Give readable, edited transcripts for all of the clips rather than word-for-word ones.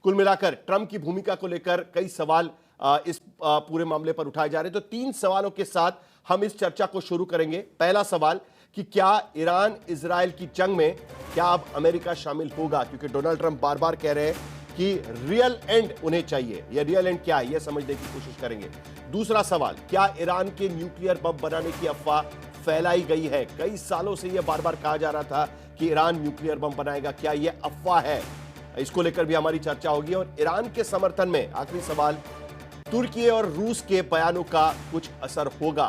कुल मिलाकर ट्रंप की भूमिका को लेकर कई सवाल इस पूरे मामले पर उठाए जा रहे हैं। तो 3 सवालों के साथ हम इस चर्चा को शुरू करेंगे। पहला सवाल कि क्या ईरान इजराइल की जंग में क्या अब अमेरिका शामिल होगा, क्योंकि डोनाल्ड ट्रंप बार बार कह रहे हैं कि रियल एंड उन्हें चाहिए। यह रियल एंड क्या है यह समझने की कोशिश करेंगे। दूसरा सवाल, क्या ईरान के न्यूक्लियर बम बनाने की अफवाह फैलाई गई है? कई सालों से यह बार बार कहा जा रहा था कि ईरान न्यूक्लियर बम बनाएगा, क्या यह अफवाह है? इसको लेकर भी हमारी चर्चा होगी। और ईरान के समर्थन में आखिरी सवाल, तुर्की और रूस के बयानों का कुछ असर होगा?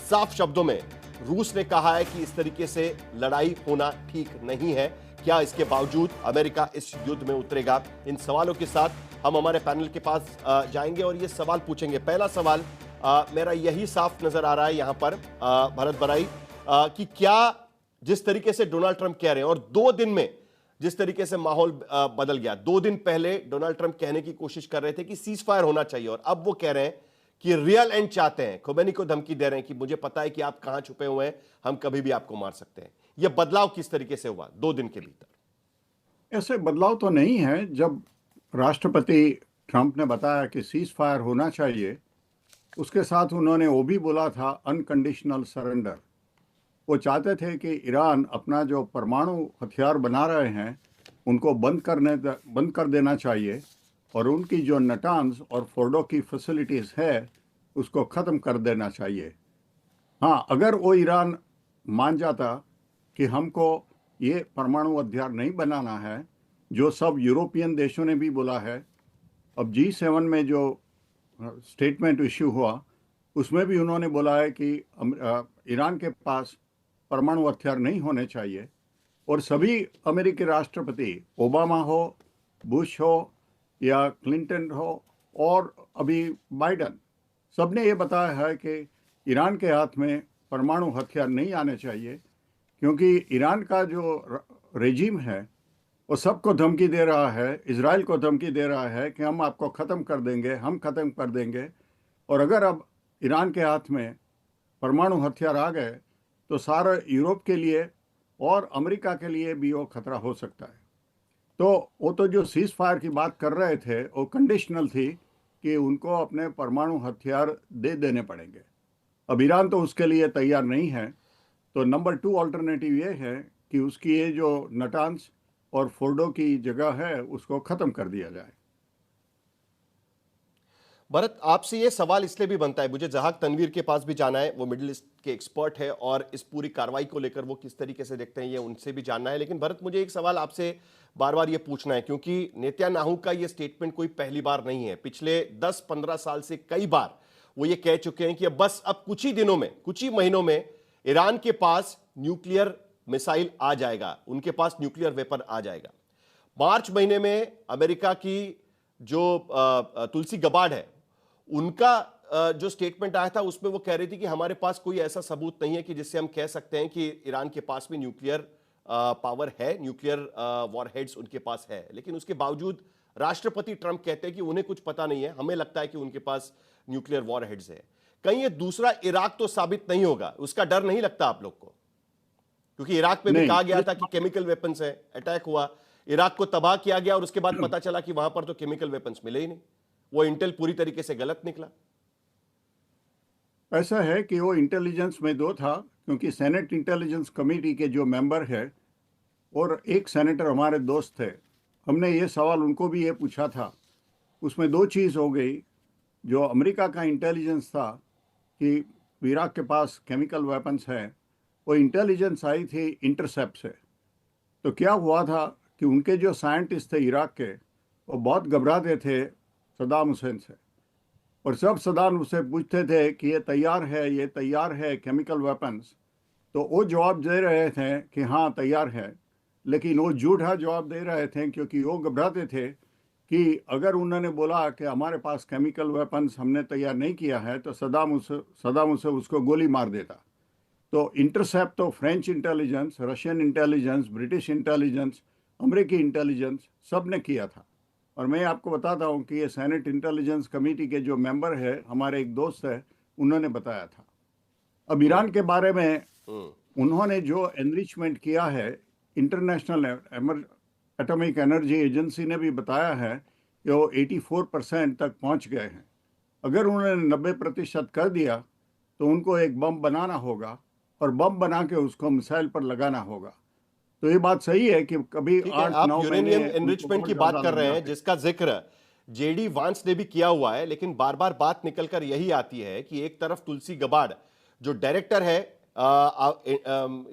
साफ शब्दों में रूस ने कहा है कि इस तरीके से लड़ाई होना ठीक नहीं है। क्या इसके बावजूद अमेरिका इस युद्ध में उतरेगा? इन सवालों के साथ हम हमारे पैनल के पास जाएंगे और ये सवाल पूछेंगे। पहला सवाल मेरा यही साफ नजर आ रहा है यहां पर भरत बराई, कि क्या जिस तरीके से डोनाल्ड ट्रंप कह रहे हैं और 2 दिन में जिस तरीके से माहौल बदल गया। 2 दिन पहले डोनाल्ड ट्रंप कहने की कोशिश कर रहे थे कि सीज फायर होना चाहिए, और अब वो कह रहे हैं कि रियल एंड चाहते हैं। खोमेनी को धमकी दे रहे हैं कि मुझे पता है कि आप कहां छुपे हुए हैं, हम कभी भी आपको मार सकते हैं। यह बदलाव किस तरीके से हुआ 2 दिन के भीतर? ऐसे बदलाव तो नहीं है। जब राष्ट्रपति ट्रंप ने बताया कि सीज फायर होना चाहिए, उसके साथ उन्होंने वो भी बोला था अनकंडीशनल सरेंडर। वो चाहते थे कि ईरान अपना जो परमाणु हथियार बना रहे हैं उनको बंद कर देना चाहिए, और उनकी जो नटान्स और फोर्डो की फैसिलिटीज़ है उसको ख़त्म कर देना चाहिए। हाँ, अगर वो ईरान मान जाता कि हमको ये परमाणु हथियार नहीं बनाना है, जो सब यूरोपियन देशों ने भी बोला है। अब G7 में जो स्टेटमेंट इश्यू हुआ उसमें भी उन्होंने बोला है कि ईरान के पास परमाणु हथियार नहीं होने चाहिए। और सभी अमेरिकी राष्ट्रपति, ओबामा हो, बुश हो या क्लिंटन हो और अभी बाइडन, सबने ये बताया है कि ईरान के हाथ में परमाणु हथियार नहीं आने चाहिए, क्योंकि ईरान का जो रेजिम है वो सबको धमकी दे रहा है, इजराइल को धमकी दे रहा है कि हम आपको ख़त्म कर देंगे, हम ख़त्म कर देंगे। और अगर अब ईरान के हाथ में परमाणु हथियार आ गए तो सारा यूरोप के लिए और अमेरिका के लिए भी वो खतरा हो सकता है। तो वो तो जो सीज फायर की बात कर रहे थे वो कंडीशनल थी कि उनको अपने परमाणु हथियार दे देने पड़ेंगे। अब ईरान तो उसके लिए तैयार नहीं है, तो नंबर 2 अल्टरनेटिव ये है कि उसकी ये जो नटान्स और फोर्डो की जगह है उसको ख़त्म कर दिया जाए। भरत, आपसे ये सवाल इसलिए भी बनता है, मुझे जहाक तनवीर के पास भी जाना है, वो मिडिल ईस्ट के एक्सपर्ट है और इस पूरी कार्रवाई को लेकर वो किस तरीके से देखते हैं ये उनसे भी जानना है। लेकिन भरत, मुझे एक सवाल आपसे बार बार ये पूछना है, क्योंकि नेतन्याहू का ये स्टेटमेंट कोई पहली बार नहीं है। पिछले 10-15 साल से कई बार वो ये कह चुके हैं कि अब कुछ ही दिनों में, कुछ ही महीनों में ईरान के पास न्यूक्लियर मिसाइल आ जाएगा, उनके पास न्यूक्लियर वेपन आ जाएगा। मार्च महीने में अमेरिका की जो तुलसी गबार्ड है, उनका जो स्टेटमेंट आया था उसमें वो कह रही थी कि हमारे पास कोई ऐसा सबूत नहीं है कि जिससे हम कह सकते हैं कि ईरान के पास भी न्यूक्लियर पावर है, न्यूक्लियर वॉरहेड्स उनके पास है। लेकिन उसके बावजूद राष्ट्रपति ट्रंप कहते हैं कि उन्हें कुछ पता नहीं है, हमें लगता है कि उनके पास न्यूक्लियर वॉरहेड्स है। कहीं ये दूसरा इराक तो साबित नहीं होगा? उसका डर नहीं लगता आप लोग को? क्योंकि इराक में भी कहा गया था कि केमिकल वेपन्स है, अटैक हुआ, इराक को तबाह किया गया और उसके बाद पता चला कि वहां पर तो केमिकल वेपन्स मिले ही नहीं। वो इंटेल पूरी तरीके से गलत निकला। ऐसा है कि वो इंटेलिजेंस में 2 था, क्योंकि सेनेट इंटेलिजेंस कमेटी के जो मेंबर है और एक सेनेटर हमारे दोस्त थे, हमने ये सवाल उनको भी ये पूछा था। उसमें 2 चीज़ हो गई। जो अमेरिका का इंटेलिजेंस था कि इराक के पास केमिकल वेपन्स हैं, वो इंटेलिजेंस आई थी इंटरसेप्ट से। तो क्या हुआ था कि उनके जो साइंटिस्ट थे इराक के, वो बहुत घबराते थे सद्दाम हुसैन से, और जब सद्दाम उससे पूछते थे कि ये तैयार है केमिकल वेपन्स, तो वो जवाब दे रहे थे कि हाँ तैयार है। लेकिन वो झूठा जवाब दे रहे थे, क्योंकि वो घबराते थे कि अगर उन्होंने बोला कि हमारे पास केमिकल वेपन्स हमने तैयार नहीं किया है तो सद्दाम उसे उसको गोली मार देता। तो इंटरसेप्ट तो French intelligence, Russian intelligence, British intelligence, अमेरिकी इंटेलिजेंस सब ने किया था। और मैं आपको बताता हूँ कि ये सेनेट इंटेलिजेंस कमेटी के जो मेंबर है, हमारे एक दोस्त है, उन्होंने बताया था। अब ईरान के बारे में उन्होंने जो एनरिचमेंट किया है, इंटरनेशनल एटॉमिक एनर्जी एजेंसी ने भी बताया है वो 84% तक पहुंच गए हैं। अगर उन्होंने 90% कर दिया तो उनको एक बम बनाना होगा और बम बना के उसको मिसाइल पर लगाना होगा। तो ये बात सही है कि कभी ठीक है, आप 8-9 महीने यूरेनियम उनको एनरिचमेंट बहुत की बात ज़्यादा कर लग रहे हैं, जाते। जिसका जिक्र जेडी वांस ने भी किया हुआ है, लेकिन बार बार बात निकलकर यही आती है कि एक तरफ तुलसी गबार्ड जो डायरेक्टर है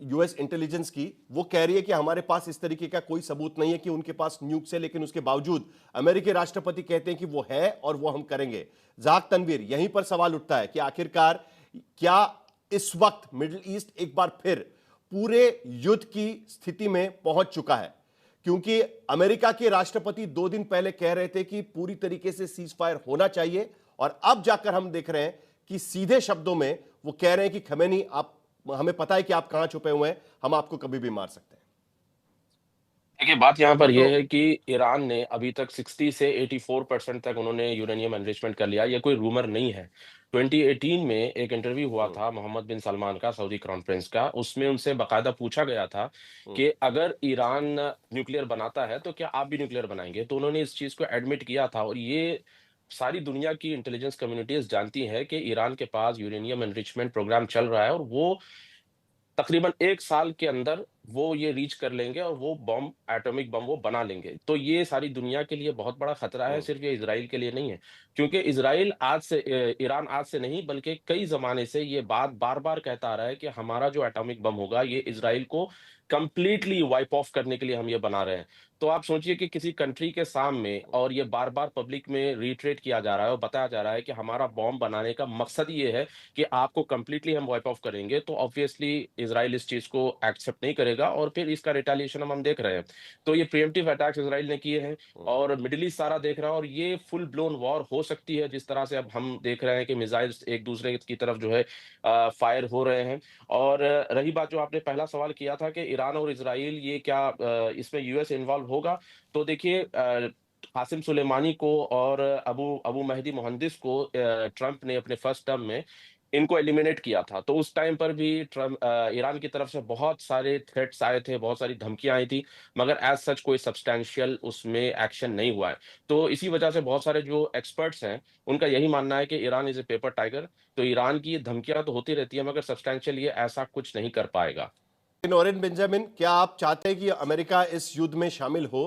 यूएस इंटेलिजेंस की, वो कह रही है कि हमारे पास इस तरीके का कोई सबूत नहीं है कि उनके पास न्यूक्स है, लेकिन उसके बावजूद अमेरिकी राष्ट्रपति कहते हैं कि वो है और वो हम करेंगे। जाक तनवीर, यहीं पर सवाल उठता है कि आखिरकार क्या इस वक्त मिडिल ईस्ट एक बार फिर पूरे युद्ध की स्थिति में पहुंच चुका है? क्योंकि अमेरिका के राष्ट्रपति 2 दिन पहले कह रहे थे कि पूरी तरीके से सीज फायर होना चाहिए, और अब जाकर हम देख रहे हैं कि सीधे शब्दों में वो कह रहे हैं कि खमेनी, आप, हमें पता है कि आप कहां छुपे हुए हैं, हम आपको कभी भी मार सकते हैं। देखिए, बात यहाँ पर तो यह है कि ईरान ने अभी तक 60 से 84% तक उन्होंने यूरेनियम एनरिचमेंट कर लिया। ये कोई रूमर नहीं है। 2018 में एक इंटरव्यू हुआ हम्म, था मोहम्मद बिन सलमान का, सऊदी क्राउन प्रिंस का। उसमें उनसे बाकायदा पूछा गया था हम्म, कि अगर ईरान न्यूक्लियर बनाता है तो क्या आप भी न्यूक्लियर बनाएंगे? तो उन्होंने इस चीज को एडमिट किया था, और ये सारी दुनिया की इंटेलिजेंस कम्युनिटीज जानती है कि ईरान के पास यूरेनियम एनरिचमेंट प्रोग्राम चल रहा है, और वो तकरीबन 1 साल के अंदर वो ये रीच कर लेंगे और वो बॉम्ब, एटॉमिक बम वो बना लेंगे। तो ये सारी दुनिया के लिए बहुत बड़ा खतरा है, हम्म, सिर्फ़ ये इज़राइल के लिए नहीं है। क्योंकि इज़राइल आज से ईरान आज से नहीं, बल्कि कई ज़माने से ये बात बार-बार कहता आ रहा है कि हमारा जो एटॉमिक बम होगा, ये इज़राइल को कंप्लीटली वाइप ऑफ करने के लिए हम ये बना रहे हैं। तो आप सोचिए कि किसी कंट्री के सामने, और ये बार-बार पब्लिक में रिट्रेट किया जा रहा है और बताया जा रहा है कि हमारा बॉम्ब बनाने का मकसद ये है कि आपको कंप्लीटली हम वाइप ऑफ करेंगे, तो ऑब्वियसली इज़राइल इस चीज़ को एक्सेप्ट नहीं करेगा, और फिर इसका रिटेलिएशन हम देख रहे हैं। तो ये प्रिएम्प्टिव अटैक्स इज़राइल ने किए हैं, हम्म। और मिडल ईस्ट सारा देख रहा है, और ये फुल ब्लोन वॉर हो सकती है, जिस तरह से अब हम देख रहे हैं कि मिसाइल्स एक दूसरे की तरफ जो है फायर हो रहे हैं। और रही बात जो आपने पहला सवाल किया था कि ईरान और इज़राइल ये क्या इसमें यूएस इन्वॉल्व होगा? तो देखिए, कासिम सुलेमानी को और अबू अबू महदी मुहंदिस को ट्रंप ने अपने फर्स्ट टर्म में इनको एलिमिनेट किया था। तो उस टाइम पर भी ईरान की तरफ से बहुत सारे थ्रेट्स आए थे, बहुत सारी धमकियाँ आई थी, मगर एज़ सच कोई सब्सटैंशियल उसमें एक्शन नहीं हुआ है। तो इसी वजह से बहुत सारे जो एक्सपर्ट्स हैं, उनका यही मानना है कि Iran is a paper tiger. तो ईरान की ये धमकियाँ तो होती रहती है, मगर सब्सटैंशियल ये ऐसा कुछ नहीं कर पाएगा। नोरेन बेंजामिन, क्या आप चाहते हैं कि अमेरिका इस युद्ध में शामिल हो?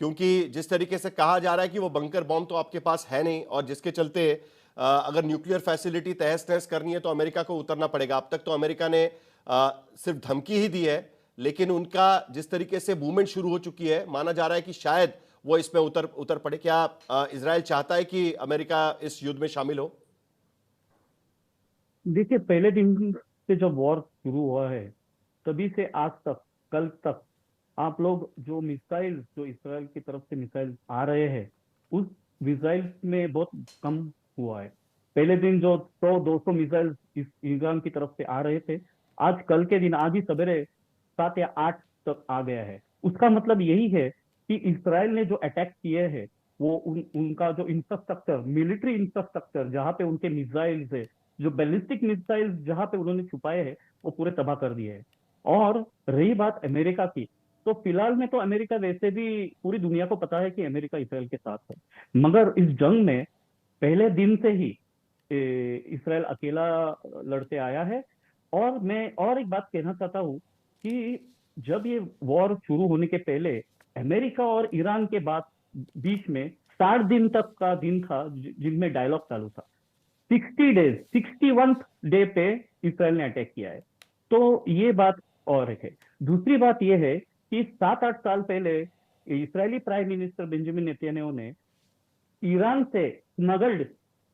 क्योंकि जिस तरीके से कहा जा रहा है कि वो बंकर बॉम्ब तो आपके पास है नहीं, और जिसके चलते अगर न्यूक्लियर फैसिलिटी तहस नहस करनी है तो अमेरिका को उतरना पड़ेगा। अब तक तो अमेरिका ने सिर्फ धमकी ही दी है, लेकिन उनका जिस तरीके से मूवमेंट शुरू हो चुकी है, माना जा रहा है कि शायद वो इसमें उतर उतर पड़े। क्या इजराइल चाहता है कि अमेरिका इस युद्ध में शामिल हो? देखिए, पहले दिन से जब वॉर शुरू हुआ है, तभी से आज तक, कल तक, आप लोग जो मिसाइल, जो इसराइल की तरफ से मिसाइल आ रहे हैं, उस मिसाइल में बहुत कम हुआ है। पहले दिन जो 100-200 मिसाइल इस ईरान की तरफ से आ रहे थे, आज कल के दिन, आज ही सवेरे 7 या 8 तक आ गया है। उसका मतलब यही है कि इसराइल ने जो अटैक किए हैं, वो उनका जो इंफ्रास्ट्रक्चर, मिलिट्री इंफ्रास्ट्रक्चर, जहाँ पे उनके मिसाइल है, जो बैलिस्टिक मिसाइल जहां पे उन्होंने छुपाए हैं, वो पूरे तबाह कर दिए हैं। और रही बात अमेरिका की, तो फिलहाल में तो अमेरिका वैसे भी, पूरी दुनिया को पता है कि अमेरिका इसराइल के साथ है। मगर इस जंग में पहले दिन से ही इसराइल अकेला लड़ते आया है। और मैं और एक बात कहना चाहता हूँ कि जब ये वॉर शुरू होने के पहले अमेरिका और ईरान के बाद बीच में 60 दिन तक का दिन था, जिनमें डायलॉग चालू था। 60 डेज, 61 डे पे इसराइल ने अटैक किया है। तो ये बात और एक है। दूसरी बात यह है कि 7-8 साल पहले इस्राएली प्राइम मिनिस्टर बेंजामिन नेतन्याहू ने ईरान से स्मगल्ड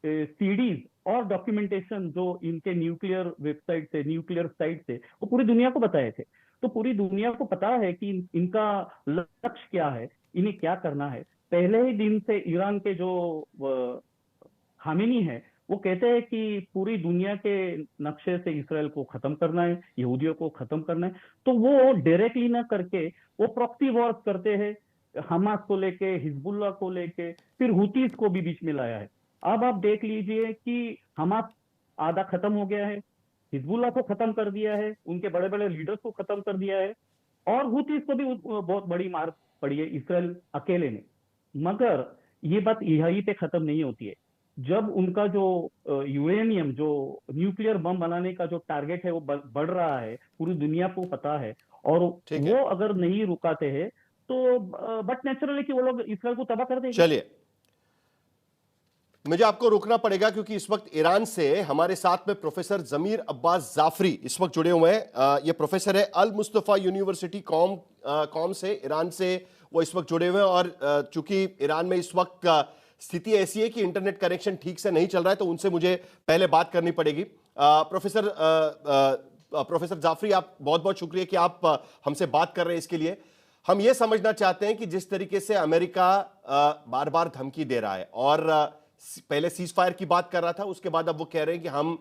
सीडीज और डॉक्यूमेंटेशन, जो इनके न्यूक्लियर वेबसाइट से, न्यूक्लियर साइट से, वो पूरी दुनिया को बताए थे। तो पूरी दुनिया को पता है कि इनका लक्ष्य क्या है, इन्हें क्या करना है। पहले ही दिन से ईरान के जो खामेनी है, वो कहते हैं कि पूरी दुनिया के नक्शे से इसराइल को खत्म करना है, यहूदियों को खत्म करना है। तो वो डायरेक्टली ना करके वो प्रॉक्सी वॉर्स करते हैं, हमास को लेके, हिजबुल्लाह को लेके, फिर हुतीस को भी बीच में लाया है। अब आप देख लीजिए कि हमास आधा खत्म हो गया है, हिजबुल्लाह को खत्म कर दिया है, उनके बड़े बड़े लीडर्स को खत्म कर दिया है, और हुतीस को भी बहुत बड़ी मार पड़ी है इसराइल अकेले ने। मगर ये बात यहीं पे खत्म नहीं होती है। जब उनका जो यूरेनियम, जो न्यूक्लियर बम बनाने का जो टारगेट है वो बढ़ रहा है, पूरी दुनिया को पता है, और ठीक वो है, अगर नहीं रुकाते हैं तो बट नेचुरली कि वो लोग इसराइल को तबाह कर देंगे। चलिए मुझे आपको रोकना पड़ेगा क्योंकि इस वक्त ईरान से हमारे साथ में प्रोफेसर जमीर अब्बास जाफरी इस वक्त जुड़े हुए हैं। ये प्रोफेसर है अल मुस्तफा यूनिवर्सिटी कॉम से, ईरान से वो इस वक्त जुड़े हुए हैं। और चूंकि ईरान में इस वक्त स्थिति ऐसी है कि इंटरनेट कनेक्शन ठीक से नहीं चल रहा है, तो उनसे मुझे पहले बात करनी पड़ेगी। प्रोफेसर जाफरी, आप बहुत बहुत शुक्रिया कि आप हमसे बात कर रहे हैं। इसके लिए हम ये समझना चाहते हैं कि जिस तरीके से अमेरिका बार बार धमकी दे रहा है और पहले सीज फायर की बात कर रहा था, उसके बाद अब वो कह रहे हैं कि हम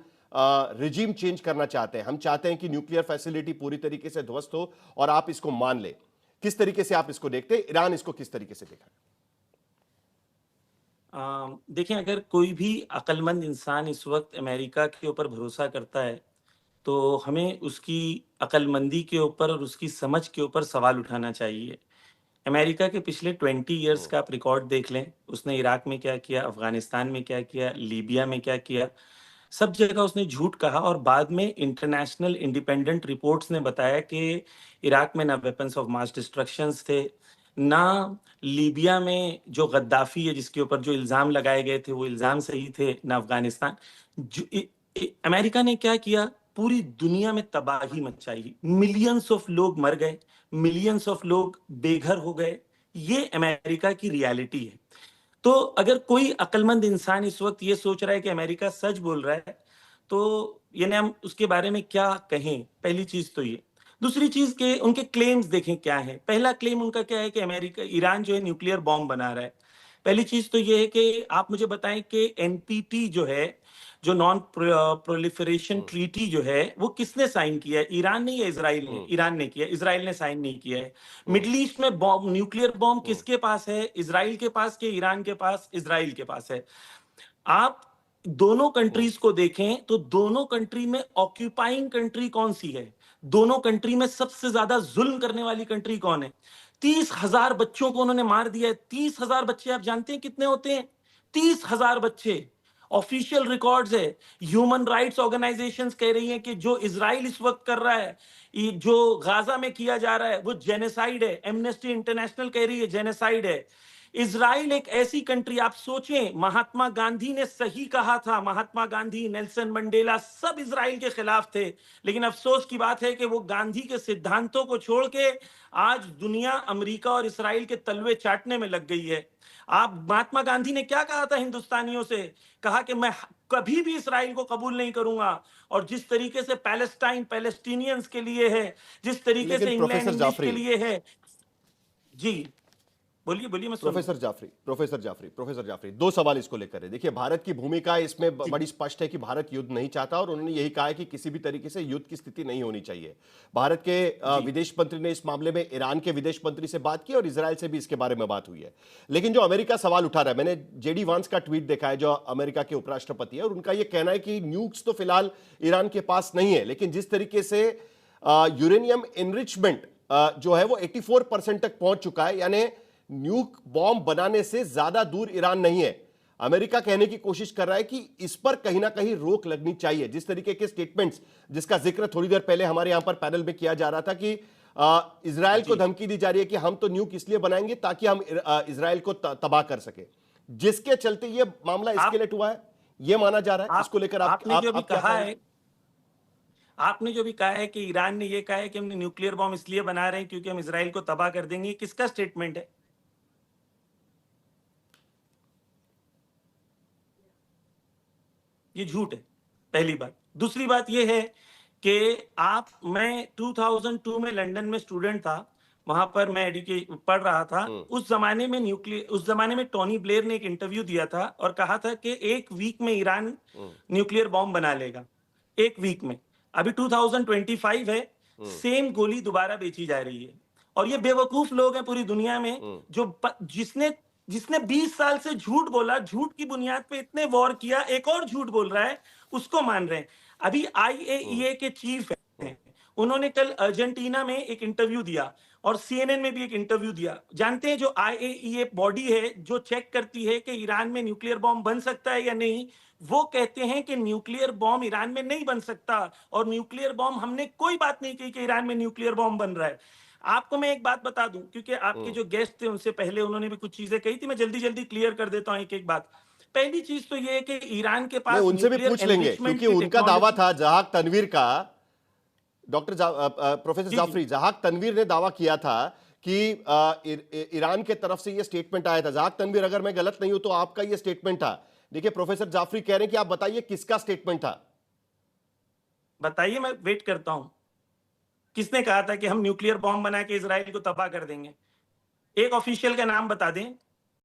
रिजीम चेंज करना चाहते हैं, हम चाहते हैं कि न्यूक्लियर फैसिलिटी पूरी तरीके से ध्वस्त हो और आप इसको मान ले। किस तरीके से आप इसको देखते हैं? ईरान इसको किस तरीके से देखा? देखिए, अगर कोई भी अक्लमंद इंसान इस वक्त अमेरिका के ऊपर भरोसा करता है, तो हमें उसकी अक्लमंदी के ऊपर और उसकी समझ के ऊपर सवाल उठाना चाहिए। अमेरिका के पिछले 20 इयर्स का आप रिकॉर्ड देख लें, उसने इराक में क्या किया, अफगानिस्तान में क्या किया, लीबिया में क्या किया, सब जगह उसने झूठ कहा। और बाद में इंटरनेशनल इंडिपेंडेंट रिपोर्ट्स ने बताया कि इराक में ना वेपन्स ऑफ मास डिस्ट्रक्शंस थे, ना लीबिया में जो गद्दाफी है जिसके ऊपर जो इल्ज़ाम लगाए गए थे वो इल्ज़ाम सही थे, ना अफगानिस्तान। अमेरिका ने क्या किया, पूरी दुनिया में तबाही मचाई, मिलियंस ऑफ लोग मर गए, मिलियंस ऑफ लोग बेघर हो गए। ये अमेरिका की रियलिटी है। तो अगर कोई अक्लमंद इंसान इस वक्त ये सोच रहा है कि अमेरिका सच बोल रहा है, तो यानी हम उसके बारे में क्या कहें? पहली चीज तो ये। दूसरी चीज के उनके क्लेम्स देखें क्या है। पहला क्लेम उनका क्या है कि अमेरिका, ईरान जो है न्यूक्लियर बॉम्ब बना रहा है। पहली चीज तो ये है कि आप मुझे बताएं कि एनपीटी जो है, जो नॉन प्रोलिफरेशन ट्रीटी जो है, वो किसने साइन किया है? ईरान ने या इजराइल ने? ईरान ने किया, इजराइल ने साइन नहीं किया है। मिडिल ईस्ट में बॉम्ब, न्यूक्लियर बॉम्ब किसके पास है? इजराइल के पास के ईरान के पास? इजराइल के पास है। आप दोनों कंट्रीज को देखें तो दोनों कंट्री में ऑक्यूपाइंग कंट्री कौन सी है? दोनों कंट्री में सबसे ज्यादा जुल्म करने वाली कंट्री कौन है? 30,000 बच्चों को उन्होंने मार दिया है। 30,000 बच्चे आप जानते हैं कितने होते हैं? 30,000 बच्चे। ऑफिशियल रिकॉर्ड्स है। ह्यूमन राइट्स ऑर्गेनाइजेशंस कह रही हैं कि जो इजराइल इस वक्त कर रहा है, जो गाजा में किया जा रहा है, वो जेनोसाइड है। एमनेस्टी इंटरनेशनल कह रही है जेनोसाइड है। इजराइल एक ऐसी कंट्री, आप सोचें, महात्मा गांधी ने सही कहा था। महात्मा गांधी, नेल्सन मंडेला, सब इजराइल के खिलाफ थे। लेकिन अफसोस की बात है कि वो गांधी के सिद्धांतों को छोड़ के आज दुनिया अमेरिका और इजराइल के तलवे चाटने में लग गई है। आप, महात्मा गांधी ने क्या कहा था हिंदुस्तानियों से? कहा कि मैं कभी भी इजराइल को कबूल नहीं करूंगा। और जिस तरीके से पैलेस्टाइन पैलेस्टीनियंस के लिए है, जिस तरीके से लेकिन इंग्लैंड प्रोफेसर इंग्लिश के जाफरी, लिए है। जी बोलिए बोलिए, मैं सुन रहा हूं। प्रोफेसर जाफरी, दो सवाल इसको लेकर है। देखिए, भारत की भूमिका इसमें बड़ी स्पष्ट है कि भारत युद्ध नहीं चाहता और उन्होंने यही कहा है कि किसी भी तरीके से युद्ध की स्थिति नहीं होनी चाहिए। भारत के विदेश मंत्री ने इस मामले में ईरान के विदेश मंत्री से बात की और इजराइल से भी इसके बारे में बात हुई है। लेकिन जो अमेरिका सवाल उठा रहा है, मैंने जेडी वांस का ट्वीट देखा है, जो अमेरिका के उपराष्ट्रपति है, और उनका यह कहना है कि न्यूक्स तो फिलहाल ईरान के पास नहीं है, लेकिन जिस तरीके से यूरेनियम एनरिचमेंट जो है वो 84% तक पहुंच चुका है, यानी न्यूक बॉम्ब बनाने से ज्यादा दूर ईरान नहीं है। अमेरिका कहने की कोशिश कर रहा है कि इस पर कहीं ना कहीं रोक लगनी चाहिए। जिस तरीके के स्टेटमेंट्स जिसका जिक्र थोड़ी देर पहले हमारे यहां पर पैनल में किया जा रहा था कि इजराइल को धमकी दी जा रही है कि हम तो न्यूक इसलिए बनाएंगे ताकि हम इजराइल को तबाह कर सके, जिसके चलते यह मामला एस्केलेट हुआ है, यह माना जा रहा है। इसको लेकर आपने जो भी कहा है, आपने जो भी कहा है कि ईरान ने यह कहा है कि हम न्यूक्लियर बॉम्ब इसलिए बना रहे हैं क्योंकि हम इजराइल को तबाह कर देंगे, किसका स्टेटमेंट है? ये झूठ है, पहली बात। दूसरी बात ये है कि मैं 2002 में लंदन में स्टूडेंट था, वहां पर मैं पढ़ रहा था। उस जमाने में टोनी ब्लेयर ने एक इंटरव्यू दिया था और कहा था कि 1 वीक में ईरान न्यूक्लियर बॉम्ब बना लेगा, 1 वीक में। अभी 2025 है, सेम गोली दोबारा बेची जा रही है। और ये बेवकूफ लोग हैं पूरी दुनिया में जो जिसने 20 साल से झूठ बोला, झूठ की बुनियाद पे इतने वॉर किया, एक और झूठ बोल रहा है, उसको मान रहे हैं। अभी IAEA के चीफ हैं, उन्होंने कल अर्जेंटीना में एक इंटरव्यू दिया। और सीएनएन में भी एक इंटरव्यू दिया। जानते हैं जो आईएईए बॉडी है जो चेक करती है कि ईरान में न्यूक्लियर बॉम्ब बन सकता है या नहीं, वो कहते हैं कि न्यूक्लियर बॉम्ब ईरान में नहीं बन सकता, और न्यूक्लियर बॉम्ब हमने कोई बात नहीं कही कि ईरान में न्यूक्लियर बॉम्ब बन रहा है। आपको मैं एक बात बता दूं, क्योंकि आपके जो गेस्ट थे उनसे पहले उन्होंने भी कुछ चीजें कही थी, मैं जल्दी जल्दी क्लियर कर देता हूं एक एक बात। पहली चीज तो ये है कि ईरान के नहीं, पास उनसे भी न्यूक्लियर पूछ लेंगे एनरिचमेंट क्योंकि की उनका दावा टेक्नोलॉजी। था जहाक तनवीर का। प्रोफेसर जी, जाफरी, जहाक तनवीर ने दावा किया था कि ईरान के तरफ से यह स्टेटमेंट आया था। जहाक तनवीर, अगर मैं गलत नहीं हूं तो आपका यह स्टेटमेंट था। देखिए प्रोफेसर जाफरी कह रहे हैं कि आप बताइए किसका स्टेटमेंट था। बताइए, मैं वेट करता हूं। किसने कहा था कि हम न्यूक्लियर बॉम्ब बना के इजराइल को तबाह कर देंगे? एक ऑफिशियल का नाम बता दें।